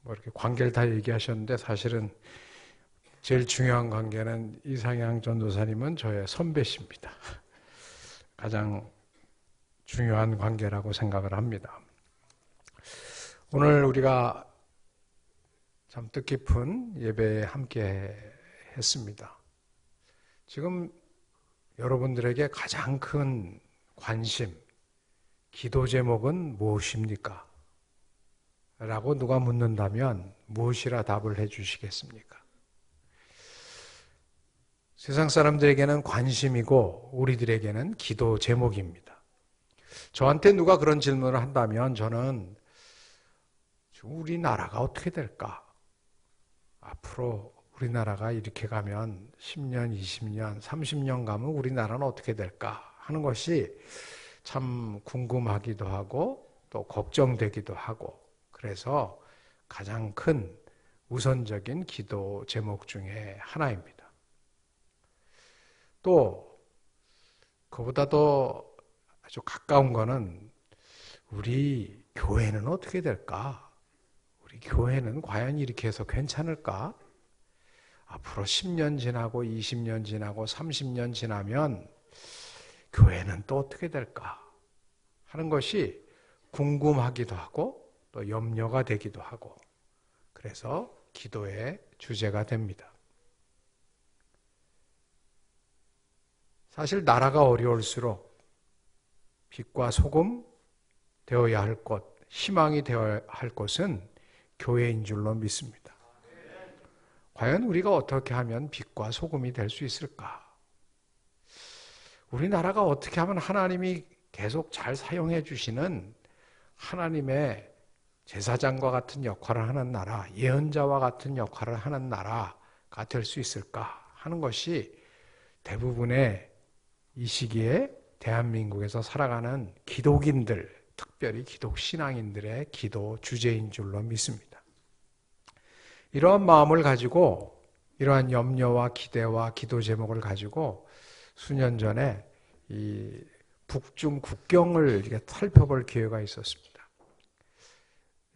뭐 이렇게 관계를 다 얘기하셨는데 사실은 제일 중요한 관계는 이상향 전도사님은 저의 선배십니다. 가장 중요한 관계라고 생각을 합니다. 오늘 우리가 참 뜻깊은 예배에 함께 했습니다. 지금 여러분들에게 가장 큰 관심, 기도 제목은 무엇입니까? 라고 누가 묻는다면 무엇이라 답을 해 주시겠습니까? 세상 사람들에게는 관심이고 우리들에게는 기도 제목입니다. 저한테 누가 그런 질문을 한다면 저는 우리나라가 어떻게 될까? 앞으로 우리나라가 이렇게 가면 10년, 20년, 30년 가면 우리나라는 어떻게 될까? 하는 것이 참 궁금하기도 하고 또 걱정되기도 하고 그래서 가장 큰 우선적인 기도 제목 중에 하나입니다. 또 그보다 더 아주 가까운 거는 우리 교회는 어떻게 될까? 우리 교회는 과연 이렇게 해서 괜찮을까? 앞으로 10년 지나고 20년 지나고 30년 지나면 교회는 또 어떻게 될까? 하는 것이 궁금하기도 하고 또 염려가 되기도 하고 그래서 기도의 주제가 됩니다. 사실 나라가 어려울수록 빛과 소금 되어야 할 것, 희망이 되어야 할 것은 교회인 줄로 믿습니다. 과연 우리가 어떻게 하면 빛과 소금이 될 수 있을까? 우리나라가 어떻게 하면 하나님이 계속 잘 사용해 주시는 하나님의 제사장과 같은 역할을 하는 나라, 예언자와 같은 역할을 하는 나라가 될 수 있을까 하는 것이 대부분의 이 시기에 대한민국에서 살아가는 기독인들, 특별히 기독신앙인들의 기도 주제인 줄로 믿습니다. 이러한 마음을 가지고 이러한 염려와 기대와 기도 제목을 가지고 수년 전에 이 북중 국경을 이렇게 살펴볼 기회가 있었습니다.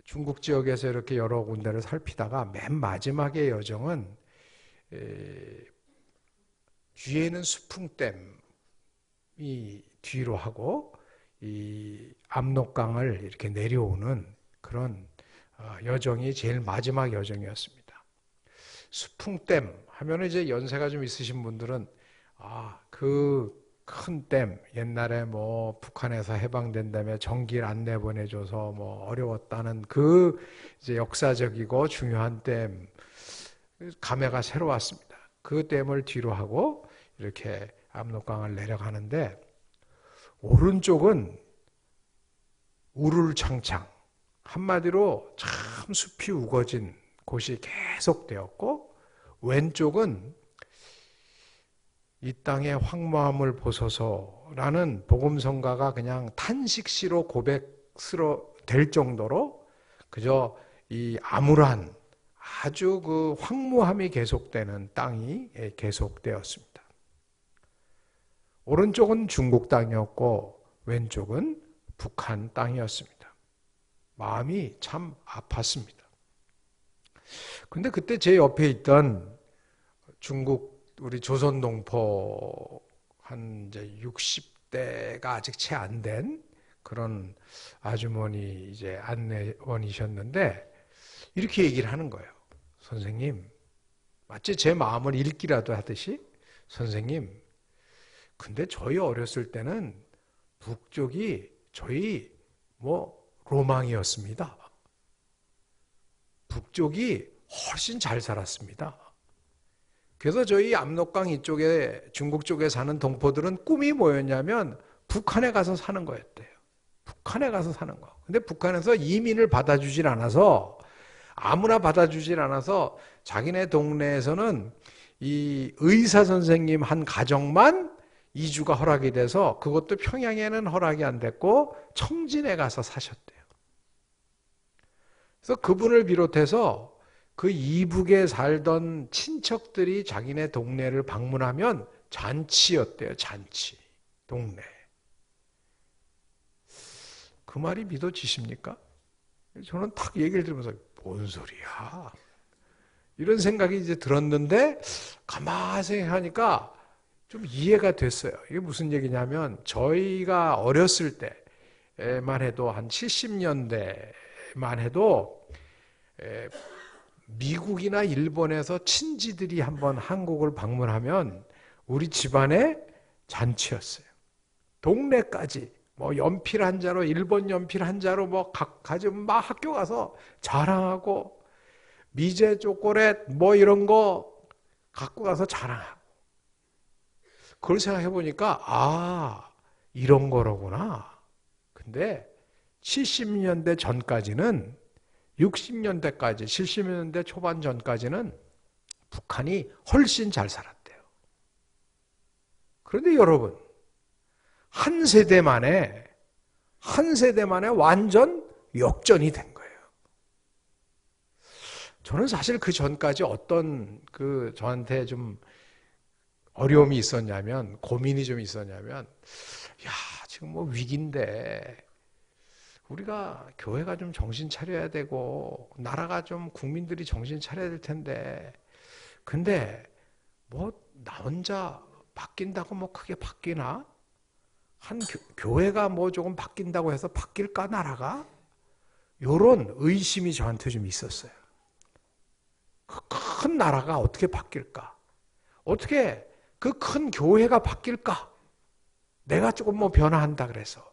중국 지역에서 이렇게 여러 군데를 살피다가 맨 마지막의 여정은 뒤에는 수풍댐이 뒤로 하고 이 압록강을 이렇게 내려오는 그런 여정이 제일 마지막 여정이었습니다. 수풍댐 하면 이제 연세가 좀 있으신 분들은 그 큰 댐, 옛날에 뭐 북한에서 해방된 다음에 전기를 안 내보내줘서 뭐 어려웠다는 그 이제 역사적이고 중요한 댐, 감회가 새로 왔습니다. 그 댐을 뒤로 하고 이렇게 압록강을 내려가는데 오른쪽은 우룰창창, 한마디로 참 숲이 우거진 곳이 계속되었고 왼쪽은 이 땅의 황무함을 보소서라는 복음성가가 그냥 탄식시로 고백스러 될 정도로 그저 이 암울한 아주 그 황무함이 계속되는 땅이 계속되었습니다. 오른쪽은 중국 땅이었고 왼쪽은 북한 땅이었습니다. 마음이 참 아팠습니다. 근데 그때 제 옆에 있던 중국 우리 조선동포 한 이제 60대가 아직 채 안 된 그런 아주머니 이제 안내원이셨는데 이렇게 얘기를 하는 거예요. 선생님, 마치 제 마음을 읽기라도 하듯이 선생님, 근데 저희 어렸을 때는 북쪽이 저희 뭐 로망이었습니다. 북쪽이 훨씬 잘 살았습니다. 그래서 저희 압록강 이쪽에 중국 쪽에 사는 동포들은 꿈이 뭐였냐면 북한에 가서 사는 거였대요. 북한에 가서 사는 거. 근데 북한에서 이민을 받아주질 않아서 아무나 받아주질 않아서 자기네 동네에서는 이 의사 선생님 한 가정만 이주가 허락이 돼서 그것도 평양에는 허락이 안 됐고 청진에 가서 사셨대요. 그래서 그분을 비롯해서 그 이북에 살던 친척들이 자기네 동네를 방문하면 잔치였대요. 잔치. 동네. 그 말이 믿어지십니까? 저는 탁 얘기를 들으면서 뭔 소리야? 이런 생각이 이제 들었는데 가만히 생각하니까 좀 이해가 됐어요. 이게 무슨 얘기냐면 저희가 어렸을 때만 해도 한 70년대만 해도 미국이나 일본에서 친지들이 한번 한국을 방문하면 우리 집안의 잔치였어요. 동네까지 뭐 연필 한 자로 일본 연필 한 자로 뭐 가지고 막 학교 가서 자랑하고 미제 초콜릿 뭐 이런 거 갖고 가서 자랑하고 그걸 생각해 보니까 아 이런 거로구나. 근데 70년대 전까지는 60년대까지 70년대 초반 전까지는 북한이 훨씬 잘 살았대요. 그런데 여러분 한 세대 만에 완전 역전이 된 거예요. 저는 사실 그 전까지 어떤 저한테 좀 어려움이 있었냐면 고민이 좀 있었냐면 야 지금 뭐 위기인데 우리가 교회가 좀 정신 차려야 되고 나라가 좀 국민들이 정신 차려야 될 텐데 근데 뭐 나 혼자 바뀐다고 뭐 크게 바뀌나? 한 교회가 뭐 조금 바뀐다고 해서 바뀔까 나라가? 요런 의심이 저한테 좀 있었어요. 그 큰 나라가 어떻게 바뀔까? 어떻게 그 큰 교회가 바뀔까? 내가 조금 뭐 변화한다 그래서.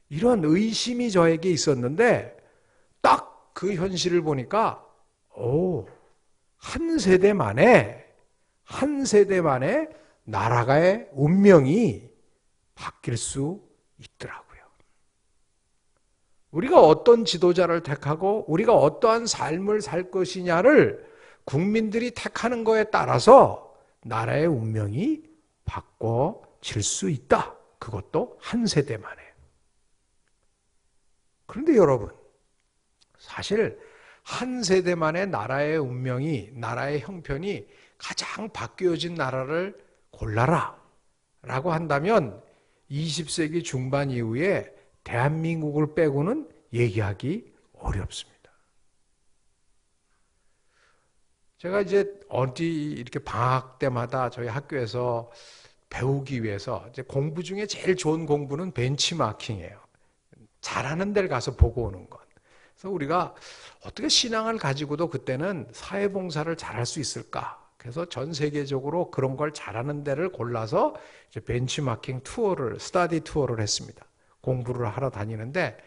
이런 의심이 저에게 있었는데 딱 그 현실을 보니까 한 세대 만에 나라가의 운명이 바뀔 수 있더라고요. 우리가 어떤 지도자를 택하고 우리가 어떠한 삶을 살 것이냐를 국민들이 택하는 거에 따라서 나라의 운명이 바꿔질 수 있다. 그것도 한 세대 만에. 그런데 여러분, 사실 한 세대 만에 나라의 운명이, 나라의 형편이 가장 바뀌어진 나라를 골라라 라고 한다면 20세기 중반 이후에 대한민국을 빼고는 얘기하기 어렵습니다. 제가 이제 어디 이렇게 방학 때마다 저희 학교에서 배우기 위해서 이제 공부 중에 제일 좋은 공부는 벤치마킹이에요. 잘하는 데를 가서 보고 오는 것. 그래서 우리가 어떻게 신앙을 가지고도 그때는 사회봉사를 잘할 수 있을까? 그래서 전 세계적으로 그런 걸 잘하는 데를 골라서 이제 벤치마킹 투어를, 스터디 투어를 했습니다. 공부를 하러 다니는데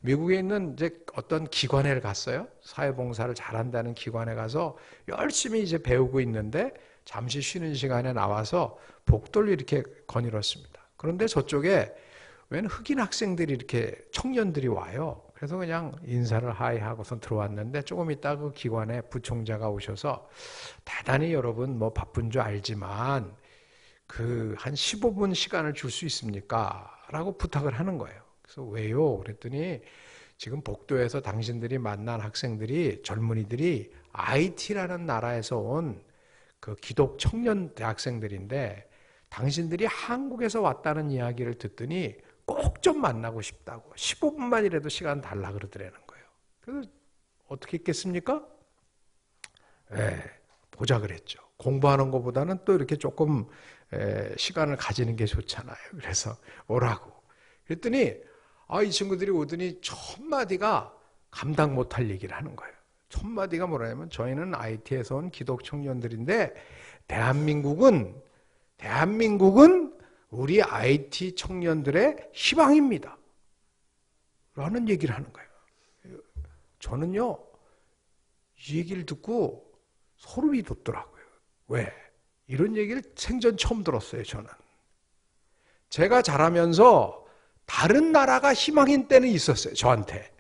미국에 있는 이제 어떤 기관에 갔어요. 사회봉사를 잘한다는 기관에 가서 열심히 이제 배우고 있는데 잠시 쉬는 시간에 나와서 복도를 이렇게 거닐었습니다. 그런데 저쪽에 웬 흑인 학생들이 이렇게 청년들이 와요. 그래서 그냥 인사를 하이 하고선 들어왔는데 조금 있다 그 기관에 부총재가 오셔서 대단히 여러분 뭐 바쁜 줄 알지만 그 한 15분 시간을 줄 수 있습니까? 라고 부탁을 하는 거예요. 그래서 왜요? 그랬더니 지금 복도에서 당신들이 만난 학생들이 젊은이들이 IT라는 나라에서 온 그 기독 청년 대학생들인데 당신들이 한국에서 왔다는 이야기를 듣더니 꼭 좀 만나고 싶다고 15분만이라도 시간 달라 그러더라는 거예요. 그래서 어떻게 했겠습니까? 네, 보자 그랬죠. 공부하는 것보다는 또 이렇게 조금 시간을 가지는 게 좋잖아요. 그래서 오라고. 그랬더니 이 친구들이 오더니 첫 마디가 감당 못할 얘기를 하는 거예요. 첫 마디가 뭐냐면 저희는 IT에서 온 기독 청년들인데 대한민국은 우리 IT 청년들의 희망입니다. 라는 얘기를 하는 거예요. 저는요, 이 얘기를 듣고 소름이 돋더라고요. 왜? 이런 얘기를 생전 처음 들었어요, 저는. 제가 자라면서 다른 나라가 희망인 때는 있었어요, 저한테.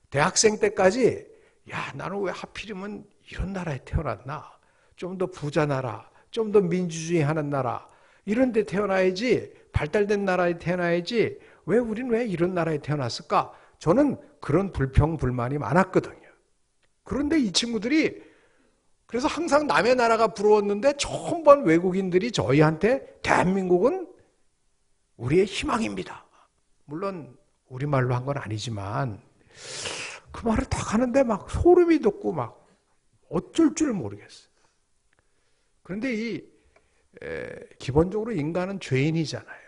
대학생 때까지, 야, 나는 왜 하필이면 이런 나라에 태어났나? 좀 더 부자 나라, 좀 더 민주주의 하는 나라, 이런 데 태어나야지, 발달된 나라에 태어나야지, 우린 왜 이런 나라에 태어났을까? 저는 그런 불평불만이 많았거든요. 그런데 이 친구들이 그래서 항상 남의 나라가 부러웠는데 처음 본 외국인들이 저희한테 대한민국은 우리의 희망입니다. 물론 우리말로 한 건 아니지만 그 말을 딱 하는데 막 소름이 돋고 막 어쩔 줄 모르겠어요. 그런데 기본적으로 인간은 죄인이잖아요.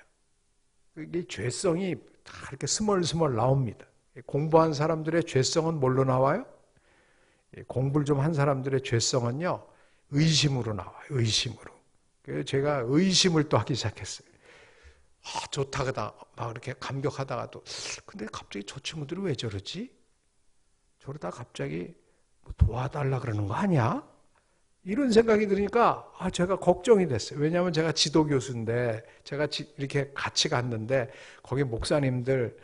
이 죄성이 다 이렇게 스멀스멀 나옵니다. 공부한 사람들의 죄성은 뭘로 나와요? 공부를 좀 한 사람들의 죄성은요, 의심으로 나와요. 의심으로. 그래서 제가 의심을 또 하기 시작했어요. 좋다 그다 막 이렇게 감격하다가도, 근데 갑자기 저 친구들이 왜 저러지? 저러다 갑자기 뭐 도와달라 그러는 거 아니야? 이런 생각이 드니까 제가 걱정이 됐어요. 왜냐하면 제가 지도 교수인데 제가 이렇게 같이 갔는데 거기 목사님들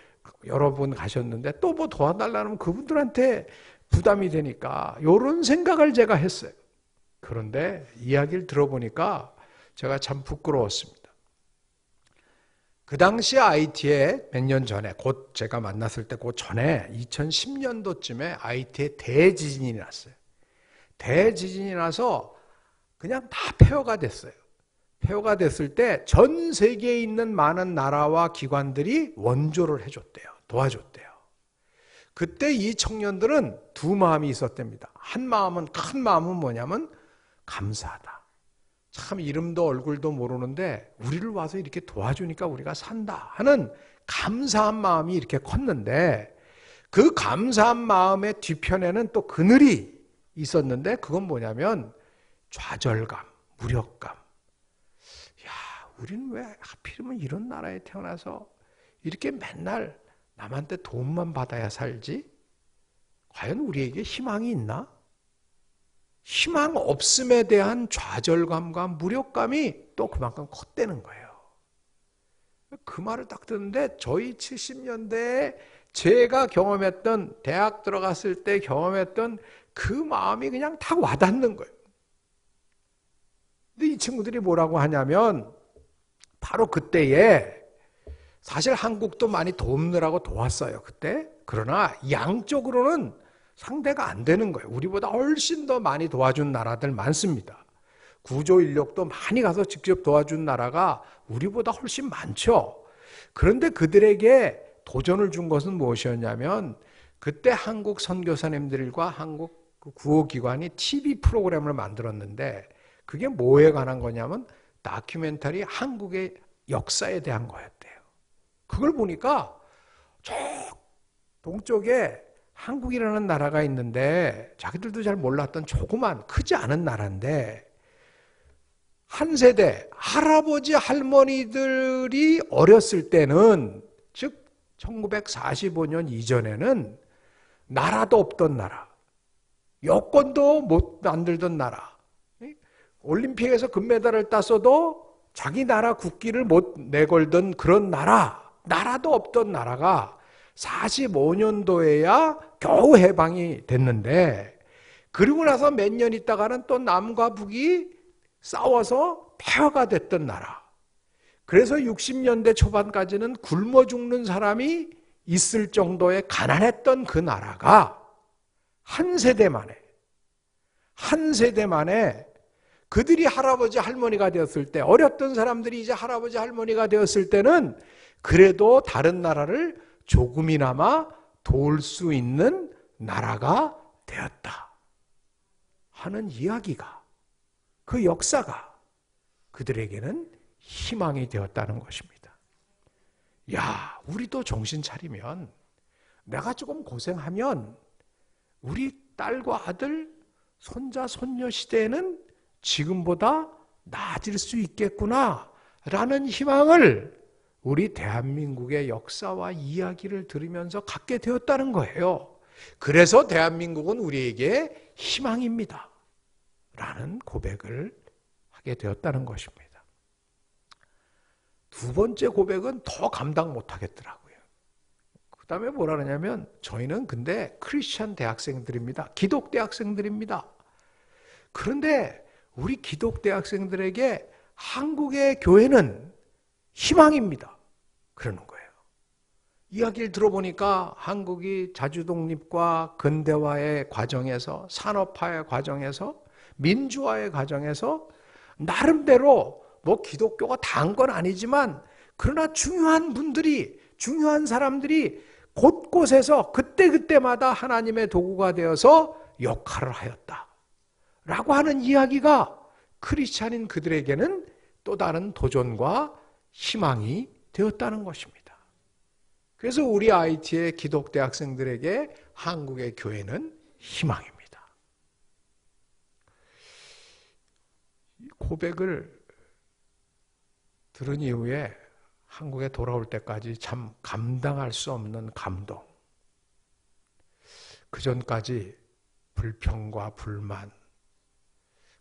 여러 분 가셨는데 또 뭐 도와달라면 그분들한테 부담이 되니까 이런 생각을 제가 했어요. 그런데 이야기를 들어보니까 제가 참 부끄러웠습니다. 그 당시 IT에 몇 년 전에, 곧 제가 만났을 때 그 전에 2010년도쯤에 IT에 대지진이 났어요. 대지진이 나서 그냥 다 폐허가 됐어요. 폐허가 됐을 때 전 세계에 있는 많은 나라와 기관들이 원조를 해줬대요. 도와줬대요. 그때 이 청년들은 두 마음이 있었답니다. 한 마음은, 큰 마음은 뭐냐면 감사하다. 참 이름도 얼굴도 모르는데 우리를 와서 이렇게 도와주니까 우리가 산다 하는 감사한 마음이 이렇게 컸는데, 그 감사한 마음의 뒤편에는 또 그늘이 있었는데, 그건 뭐냐면 좌절감, 무력감. 야, 우리는 왜 하필이면 이런 나라에 태어나서 이렇게 맨날 남한테 도움만 받아야 살지? 과연 우리에게 희망이 있나? 희망 없음에 대한 좌절감과 무력감이 또 그만큼 컸다는 거예요. 그 말을 딱 듣는데 저희 70년대에 제가 경험했던, 대학 들어갔을 때 경험했던 그 마음이 그냥 다 와닿는 거예요. 근데 이 친구들이 뭐라고 하냐면, 바로 그때에 사실 한국도 많이 돕느라고 도왔어요, 그때. 그러나 양쪽으로는 상대가 안 되는 거예요. 우리보다 훨씬 더 많이 도와준 나라들 많습니다. 구조 인력도 많이 가서 직접 도와준 나라가 우리보다 훨씬 많죠. 그런데 그들에게 도전을 준 것은 무엇이었냐면, 그때 한국 선교사님들과 한국 구호기관이 TV 프로그램을 만들었는데, 그게 뭐에 관한 거냐면 다큐멘터리 한국의 역사에 대한 거였대요. 그걸 보니까 저 동쪽에 한국이라는 나라가 있는데, 자기들도 잘 몰랐던 조그만, 크지 않은 나라인데, 한 세대 할아버지 할머니들이 어렸을 때는, 즉 1945년 이전에는 나라도 없던 나라, 여권도 못 만들던 나라, 올림픽에서 금메달을 땄어도 자기 나라 국기를 못 내걸던 그런 나라도 없던 나라가 45년도에야 겨우 해방이 됐는데, 그리고 나서 몇 년 있다가는 또 남과 북이 싸워서 폐허가 됐던 나라. 그래서 60년대 초반까지는 굶어 죽는 사람이 있을 정도의 가난했던 그 나라가 한 세대 만에 그들이 할아버지 할머니가 되었을 때, 어렸던 사람들이 이제 할아버지 할머니가 되었을 때는 그래도 다른 나라를 조금이나마 도울 수 있는 나라가 되었다 하는 이야기가, 그 역사가 그들에게는 희망이 되었다는 것입니다. 야, 우리도 정신 차리면, 내가 조금 고생하면 우리 딸과 아들, 손자, 손녀 시대에는 지금보다 나아질 수 있겠구나 라는 희망을 우리 대한민국의 역사와 이야기를 들으면서 갖게 되었다는 거예요. 그래서 대한민국은 우리에게 희망입니다 라는 고백을 하게 되었다는 것입니다. 두 번째 고백은 더 감당 못하겠더라고요. 그 다음에 뭐라 그러냐면, 저희는 근데 크리스찬 대학생들입니다. 기독대학생들입니다. 그런데 우리 기독대학생들에게 한국의 교회는 희망입니다. 그러는 거예요. 이야기를 들어보니까 한국이 자주독립과 근대화의 과정에서, 산업화의 과정에서, 민주화의 과정에서 나름대로 뭐 기독교가 다 한 건 아니지만, 그러나 중요한 분들이, 중요한 사람들이 곳곳에서 그때그때마다 하나님의 도구가 되어서 역할을 하였다 라고 하는 이야기가 크리스찬인 그들에게는 또 다른 도전과 희망이 되었다는 것입니다. 그래서 우리 IT의 기독대 학생들에게 한국의 교회는 희망입니다. 고백을 들은 이후에 한국에 돌아올 때까지 참 감당할 수 없는 감동. 그 전까지 불평과 불만,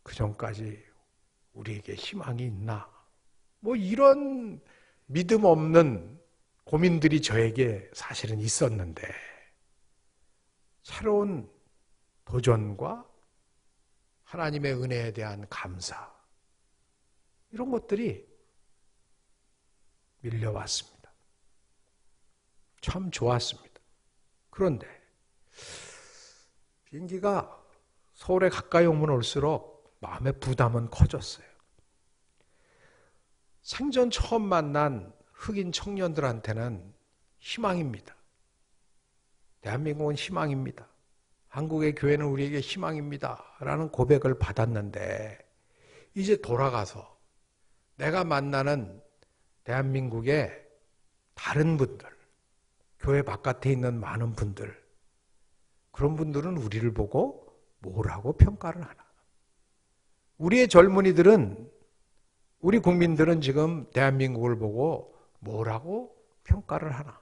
그 전까지 우리에게 희망이 있나? 뭐 이런 믿음 없는 고민들이 저에게 사실은 있었는데 새로운 도전과 하나님의 은혜에 대한 감사, 이런 것들이 밀려왔습니다. 참 좋았습니다. 그런데 비행기가 서울에 가까이 오면 올수록 마음의 부담은 커졌어요. 생전 처음 만난 흑인 청년들한테는 희망입니다. 대한민국은 희망입니다. 한국의 교회는 우리에게 희망입니다 라는 고백을 받았는데 이제 돌아가서 내가 만나는 대한민국의 다른 분들, 교회 바깥에 있는 많은 분들, 그런 분들은 우리를 보고 뭐라고 평가를 하나? 우리의 젊은이들은, 우리 국민들은 지금 대한민국을 보고 뭐라고 평가를 하나?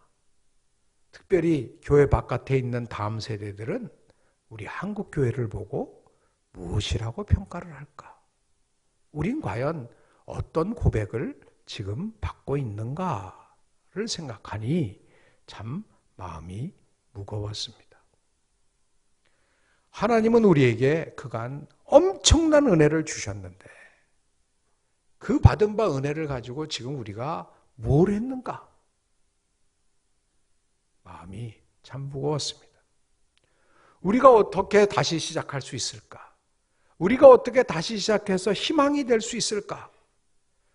특별히 교회 바깥에 있는 다음 세대들은 우리 한국 교회를 보고 무엇이라고 평가를 할까? 우린 과연 어떤 고백을 지금 받고 있는가를 생각하니 참 마음이 무거웠습니다. 하나님은 우리에게 그간 엄청난 은혜를 주셨는데 그 받은 바 은혜를 가지고 지금 우리가 뭘 했는가? 마음이 참 무거웠습니다. 우리가 어떻게 다시 시작할 수 있을까? 우리가 어떻게 다시 시작해서 희망이 될 수 있을까?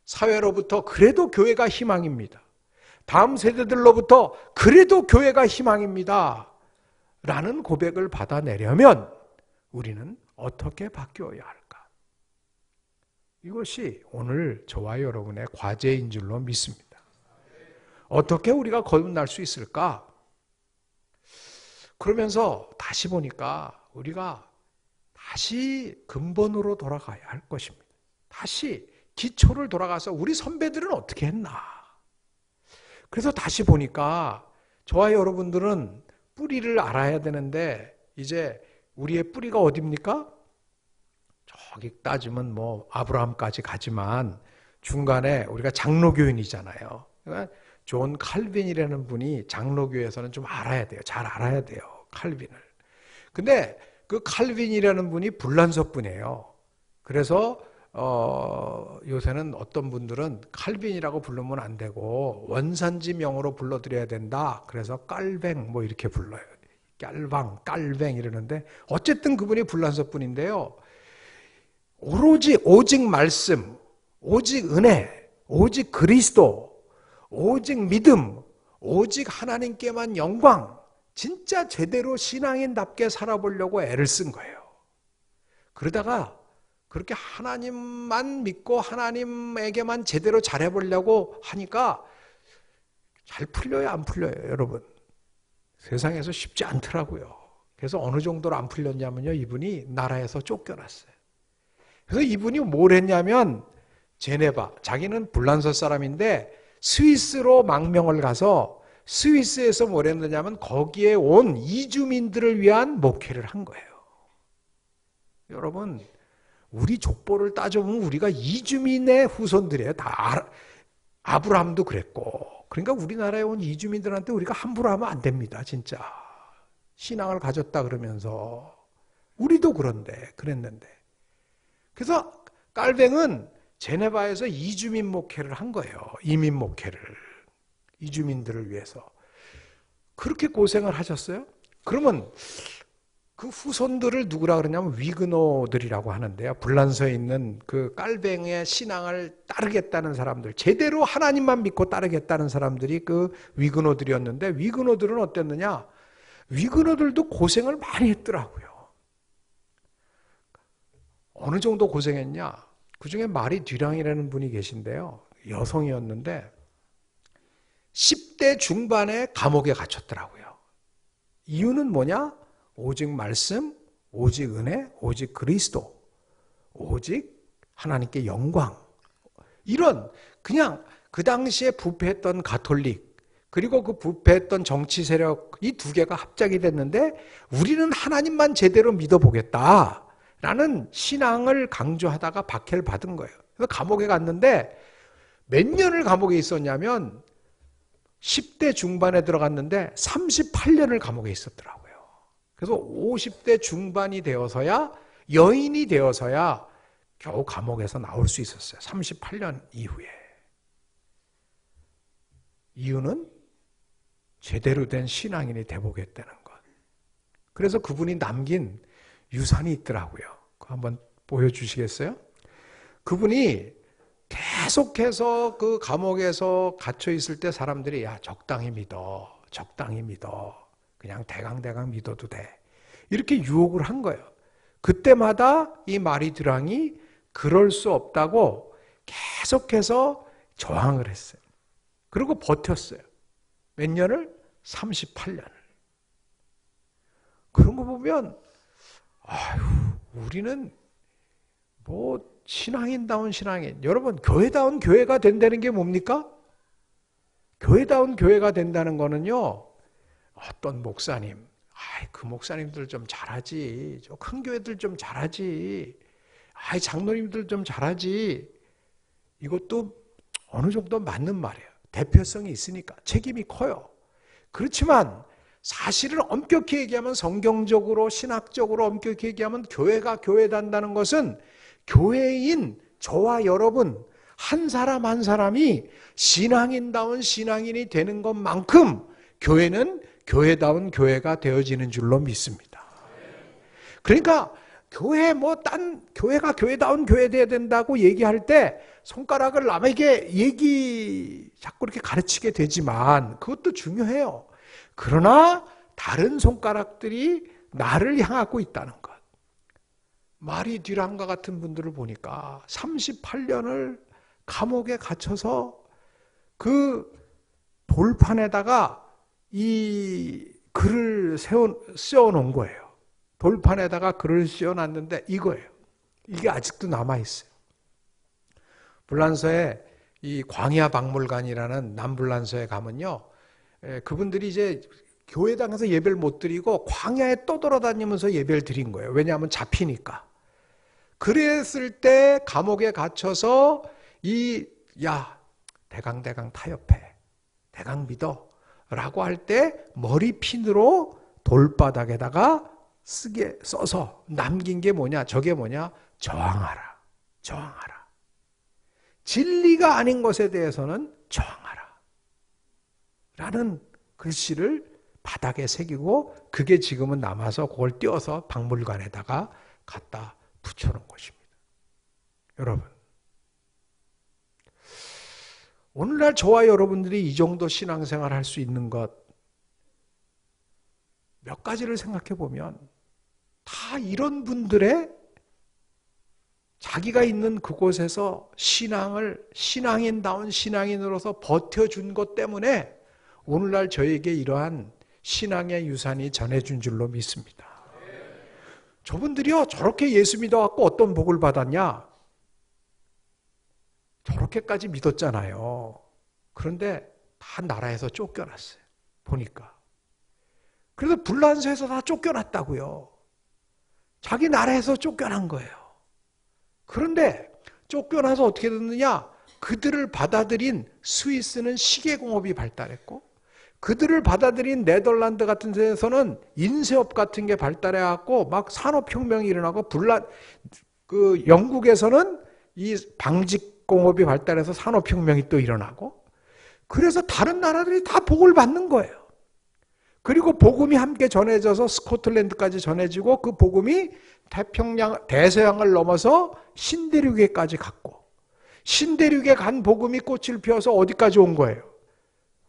사회로부터 그래도 교회가 희망입니다. 다음 세대들로부터 그래도 교회가 희망입니다. 라는 고백을 받아내려면 우리는 어떻게 바뀌어야 할까? 이것이 오늘 저와 여러분의 과제인 줄로 믿습니다. 어떻게 우리가 거듭날 수 있을까? 그러면서 다시 보니까 우리가 다시 근본으로 돌아가야 할 것입니다. 다시 기초를 돌아가서 우리 선배들은 어떻게 했나? 그래서 다시 보니까 저와 여러분들은 뿌리를 알아야 되는데 이제 우리의 뿌리가 어디입니까? 저기 따지면 뭐 아브라함까지 가지만 중간에 우리가 장로교인이잖아요. 그러니까 존 칼빈이라는 분이 장로교에서는 좀 알아야 돼요. 잘 알아야 돼요. 칼빈을. 근데 그 칼빈이라는 분이 불란서 분이에요. 그래서 요새는 어떤 분들은 칼빈이라고 부르면 안 되고 원산지 명으로 불러드려야 된다. 그래서 깔뱅 뭐 이렇게 불러요. 깔방, 깔뱅 이러는데 어쨌든 그분이 불란서 분인데요. 오직 말씀, 오직 은혜, 오직 그리스도, 오직 믿음, 오직 하나님께만 영광, 진짜 제대로 신앙인답게 살아보려고 애를 쓴 거예요. 그러다가 그렇게 하나님만 믿고 하나님에게만 제대로 잘해보려고 하니까 잘 풀려요, 안 풀려요, 여러분? 세상에서 쉽지 않더라고요. 그래서 어느 정도로 안 풀렸냐면요, 이분이 나라에서 쫓겨났어요. 그래서 이분이 뭘 했냐면 제네바, 자기는 불란서 사람인데 스위스로 망명을 가서 스위스에서 뭘 했느냐면 거기에 온 이주민들을 위한 목회를 한 거예요. 여러분, 우리 족보를 따져보면 우리가 이주민의 후손들이에요. 다 아브라함도 그랬고. 그러니까 우리나라에 온 이주민들한테 우리가 함부로 하면 안 됩니다. 진짜. 신앙을 가졌다 그러면서. 우리도 그랬는데. 그래서 깔뱅은 제네바에서 이주민 목회를 한 거예요. 이민 목회를. 이주민들을 위해서. 그렇게 고생을 하셨어요? 그러면 그 후손들을 누구라 그러냐면 위그노들이라고 하는데요. 불란서에 있는 그 깔뱅의 신앙을 따르겠다는 사람들, 제대로 하나님만 믿고 따르겠다는 사람들이 그 위그노들이었는데, 위그노들은 어땠느냐? 위그노들도 고생을 많이 했더라고요. 어느 정도 고생했냐? 그 중에 마리 듀랑이라는 분이 계신데요. 여성이었는데 10대 중반에 감옥에 갇혔더라고요. 이유는 뭐냐? 오직 말씀, 오직 은혜, 오직 그리스도, 오직 하나님께 영광. 이런 그냥 그 당시에 부패했던 가톨릭, 그리고 그 부패했던 정치 세력, 이 두 개가 합작이 됐는데 우리는 하나님만 제대로 믿어보겠다라는 신앙을 강조하다가 박해를 받은 거예요. 그래서 감옥에 갔는데 몇 년을 감옥에 있었냐면 10대 중반에 들어갔는데 38년을 감옥에 있었더라고요. 그래서 50대 중반이 되어서야, 여인이 되어서야 겨우 감옥에서 나올 수 있었어요. 38년 이후에. 이유는 제대로 된 신앙인이 되보겠다는 것. 그래서 그분이 남긴 유산이 있더라고요. 그거 한번 보여주시겠어요? 그분이 계속해서 그 감옥에서 갇혀 있을 때 사람들이 야, 적당히 믿어, 적당히 믿어, 그냥 대강대강 믿어도 돼, 이렇게 유혹을 한 거예요. 그때마다 이 마리 듀랑이 그럴 수 없다고 계속해서 저항을 했어요. 그리고 버텼어요. 몇 년을? 38년을. 그런 거 보면 아유, 우리는 뭐 신앙인다운 신앙인. 여러분, 교회다운 교회가 된다는 게 뭡니까? 교회다운 교회가 된다는 거는요, 어떤 목사님, 그 목사님들 좀 잘하지, 저 큰 교회들 좀 잘하지, 장로님들 좀 잘하지, 이것도 어느 정도 맞는 말이에요. 대표성이 있으니까 책임이 커요. 그렇지만 사실은 엄격히 얘기하면, 성경적으로 신학적으로 엄격히 얘기하면 교회가 교회단다는 것은 교회인 저와 여러분 한 사람 한 사람이 신앙인다운 신앙인이 되는 것만큼 교회는 교회다운 교회가 되어지는 줄로 믿습니다. 그러니까 교회 교회가 교회다운 교회 돼야 된다고 얘기할 때 손가락을 남에게 자꾸 이렇게 가르치게 되지만 그것도 중요해요. 그러나 다른 손가락들이 나를 향하고 있다는 것. 마리 듀랑과 같은 분들을 보니까 38년을 감옥에 갇혀서 그 돌판에다가 이 글을 씌워놓은 거예요. 돌판에다가 글을 씌워놨는데 이거예요. 이게 아직도 남아있어요. 불란서에 이 광야 박물관이라는 남불란서에 가면요, 그분들이 이제 교회당에서 예배를 못 드리고 광야에 떠돌아다니면서 예배를 드린 거예요. 왜냐하면 잡히니까. 그랬을 때 감옥에 갇혀서 대강 타협해, 대강 믿어 라고 할 때 머리핀으로 돌바닥에다가 써서 남긴 게 뭐냐? 저게 뭐냐? 저항하라, 저항하라. 진리가 아닌 것에 대해서는 저항하라 라는 글씨를 바닥에 새기고, 그게 지금은 남아서 그걸 띄워서 박물관에다가 갖다 붙여놓은 것입니다. 여러분, 오늘날 저와 여러분들이 이 정도 신앙생활 할 수 있는 것 몇 가지를 생각해 보면 다 이런 분들의 자기가 있는 그곳에서 신앙인다운 신앙인으로서 버텨준 것 때문에 오늘날 저에게 이러한 신앙의 유산이 전해준 줄로 믿습니다. 저분들이요, 저렇게 예수 믿어갖고 어떤 복을 받았냐? 저렇게까지 믿었잖아요. 그런데 다 나라에서 쫓겨났어요. 보니까. 그래서 불란서에서 다 쫓겨났다고요. 자기 나라에서 쫓겨난 거예요. 그런데 쫓겨나서 어떻게 됐느냐? 그들을 받아들인 스위스는 시계공업이 발달했고, 그들을 받아들인 네덜란드 같은 데서는 인쇄업 같은 게 발달해갖고 막 산업혁명이 일어나고, 영국에서는 이 방직공업이 발달해서 산업혁명이 또 일어나고, 그래서 다른 나라들이 다 복을 받는 거예요. 그리고 복음이 함께 전해져서 스코틀랜드까지 전해지고 그 복음이 대서양을 넘어서 신대륙에까지 갔고, 신대륙에 간 복음이 꽃을 피워서 어디까지 온 거예요?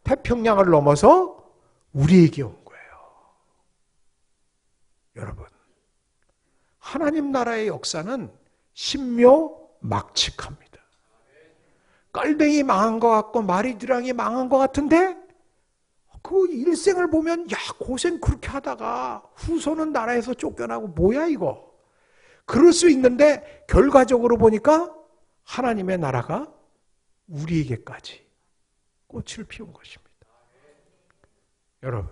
태평양을 넘어서 우리에게 온 거예요. 여러분, 하나님 나라의 역사는 신묘막측합니다. 깔뱅이 망한 것 같고 마리드랑이 망한 것 같은데 그 일생을 보면 야 고생 그렇게 하다가 후손은 나라에서 쫓겨나고 뭐야 이거. 그럴 수 있는데 결과적으로 보니까 하나님의 나라가 우리에게까지 꽃을 피운 것입니다. 여러분,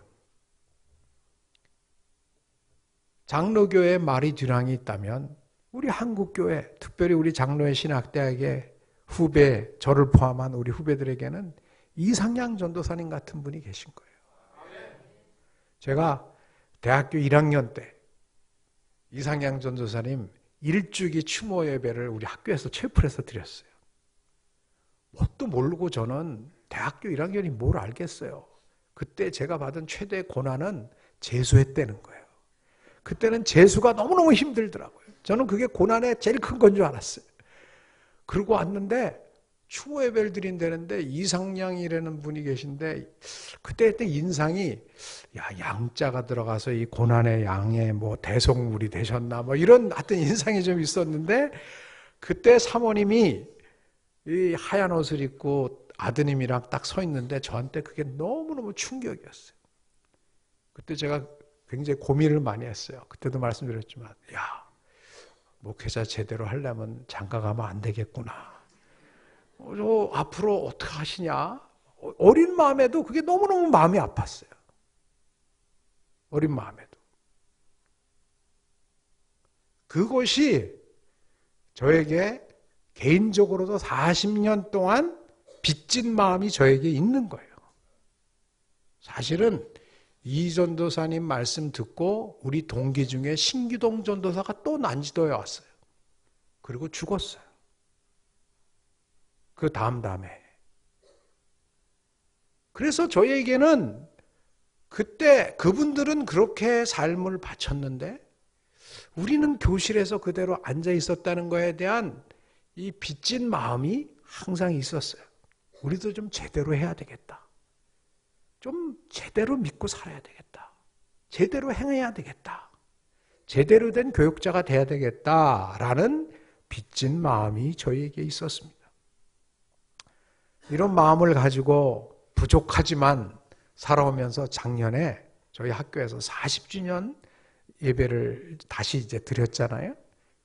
장로교회에 마리드랑이 있다면 우리 한국교회, 특별히 우리 장로회 신학대학의 후배, 저를 포함한 우리 후배들에게는 이상양 전도사님 같은 분이 계신 거예요. 제가 대학교 1학년 때 이상양 전도사님 일주기 추모 예배를 우리 학교에서 체육풀에서 드렸어요. 뭣도 모르고 저는 대학교 1학년이 뭘 알겠어요. 그때 제가 받은 최대 고난은 재수회 때는 거예요. 그때는 재수가 너무너무 힘들더라고요. 저는 그게 고난의 제일 큰 건 줄 알았어요. 그러고 왔는데 추모 예배를 드린다는데 이상양이라는 분이 계신데 그때 인상이 야 양자가 들어가서 이 고난의 양에 뭐 대속물이 되셨나 뭐 이런 하여튼 인상이 좀 있었는데 그때 사모님이 이 하얀 옷을 입고 아드님이랑 딱 서 있는데 저한테 그게 너무너무 충격이었어요. 그때 제가 굉장히 고민을 많이 했어요. 그때도 말씀드렸지만 야 목회자 제대로 하려면 장가 가면 안 되겠구나. 저 앞으로 어떻게 하시냐? 어린 마음에도 그게 너무너무 마음이 아팠어요. 어린 마음에도. 그것이 저에게 개인적으로도 40년 동안 빚진 마음이 저에게 있는 거예요. 사실은 이 전도사님 말씀 듣고 우리 동기 중에 신기동 전도사가 또 난지도에 왔어요. 그리고 죽었어요. 그 다음에. 그래서 저에게는 그때 그분들은 그렇게 삶을 바쳤는데 우리는 교실에서 그대로 앉아 있었다는 거에 대한 이 빚진 마음이 항상 있었어요. 우리도 좀 제대로 해야 되겠다. 좀 제대로 믿고 살아야 되겠다. 제대로 행해야 되겠다. 제대로 된 교육자가 돼야 되겠다라는 빚진 마음이 저에게 있었습니다. 이런 마음을 가지고 부족하지만 살아오면서 작년에 저희 학교에서 40주년 예배를 다시 이제 드렸잖아요.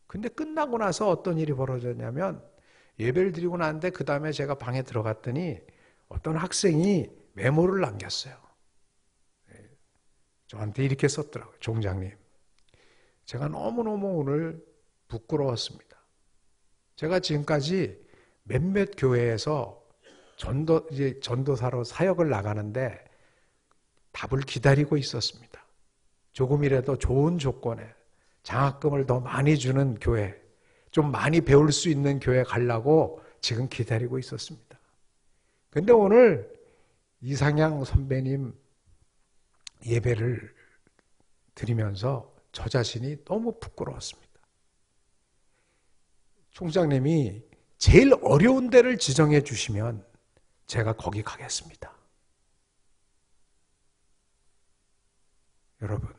근데 끝나고 나서 어떤 일이 벌어졌냐면 예배를 드리고 나는데 그 다음에 제가 방에 들어갔더니 어떤 학생이 메모를 남겼어요. 저한테 이렇게 썼더라고요. 종장님, 제가 너무너무 오늘 부끄러웠습니다. 제가 지금까지 몇몇 교회에서 전도사로 사역을 나가는데 답을 기다리고 있었습니다. 조금이라도 좋은 조건에 장학금을 더 많이 주는 교회, 좀 많이 배울 수 있는 교회 가려고 지금 기다리고 있었습니다. 근데 오늘 이상양 선배님 예배를 드리면서 저 자신이 너무 부끄러웠습니다. 총장님이 제일 어려운 데를 지정해 주시면 제가 거기 가겠습니다. 여러분,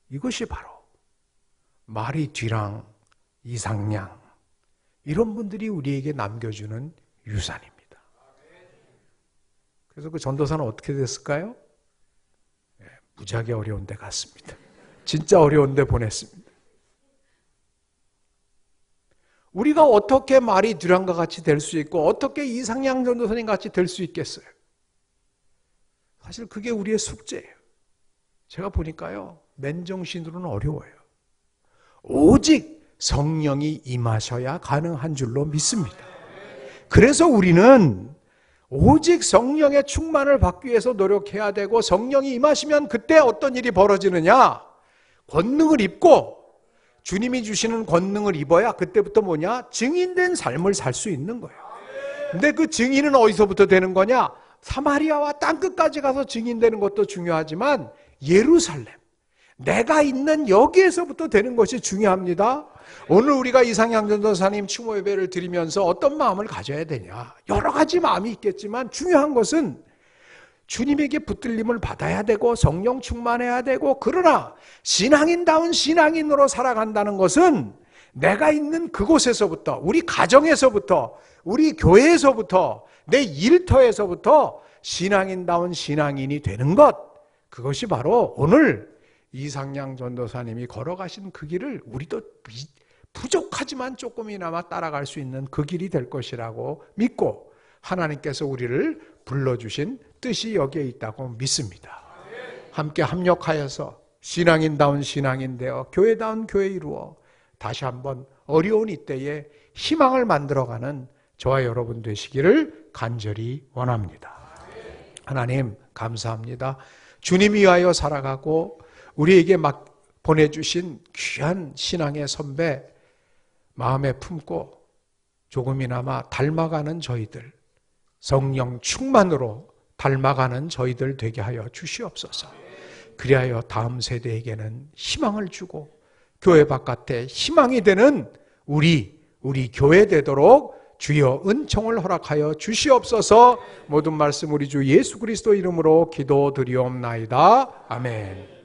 이것이 바로 마리뒤랑 이상양 이런 분들이 우리에게 남겨주는 유산입니다. 그래서 그 전도사는 어떻게 됐을까요? 무지하게 어려운 데 갔습니다. 진짜 어려운 데 보냈습니다. 우리가 어떻게 마리뒤랑과 같이 될 수 있고 어떻게 이상양 전도사님 같이 될 수 있겠어요? 사실 그게 우리의 숙제예요. 제가 보니까요, 맨정신으로는 어려워요. 오직 성령이 임하셔야 가능한 줄로 믿습니다. 그래서 우리는 오직 성령의 충만을 받기 위해서 노력해야 되고 성령이 임하시면 그때 어떤 일이 벌어지느냐? 권능을 입고 주님이 주시는 권능을 입어야 그때부터 뭐냐? 증인된 삶을 살 수 있는 거예요. 근데 그 증인은 어디서부터 되는 거냐? 사마리아와 땅끝까지 가서 증인되는 것도 중요하지만 예루살렘, 내가 있는 여기에서부터 되는 것이 중요합니다. 오늘 우리가 이상향 전도사님 추모 예배를 드리면서 어떤 마음을 가져야 되냐? 여러 가지 마음이 있겠지만 중요한 것은 주님에게 붙들림을 받아야 되고 성령 충만해야 되고, 그러나 신앙인다운 신앙인으로 살아간다는 것은 내가 있는 그곳에서부터, 우리 가정에서부터, 우리 교회에서부터, 내 일터에서부터 신앙인다운 신앙인이 되는 것, 그것이 바로 오늘 이상향 전도사님이 걸어가신 그 길을 우리도 부족하지만 조금이나마 따라갈 수 있는 그 길이 될 것이라고 믿고 하나님께서 우리를 불러주신 뜻이 여기에 있다고 믿습니다. 함께 합력하여서 신앙인다운 신앙인 되어 교회다운 교회 이루어 다시 한번 어려운 이때에 희망을 만들어가는 저와 여러분 되시기를 간절히 원합니다. 하나님 감사합니다. 주님 위하여 살아가고 우리에게 막 보내주신 귀한 신앙의 선배 마음에 품고 조금이나마 닮아가는 저희들, 성령 충만으로 닮아가는 저희들 되게 하여 주시옵소서. 그리하여 다음 세대에게는 희망을 주고 교회 바깥에 희망이 되는 우리 교회 되도록 주여 은총을 허락하여 주시옵소서. 모든 말씀 우리 주 예수 그리스도 이름으로 기도드리옵나이다. 아멘.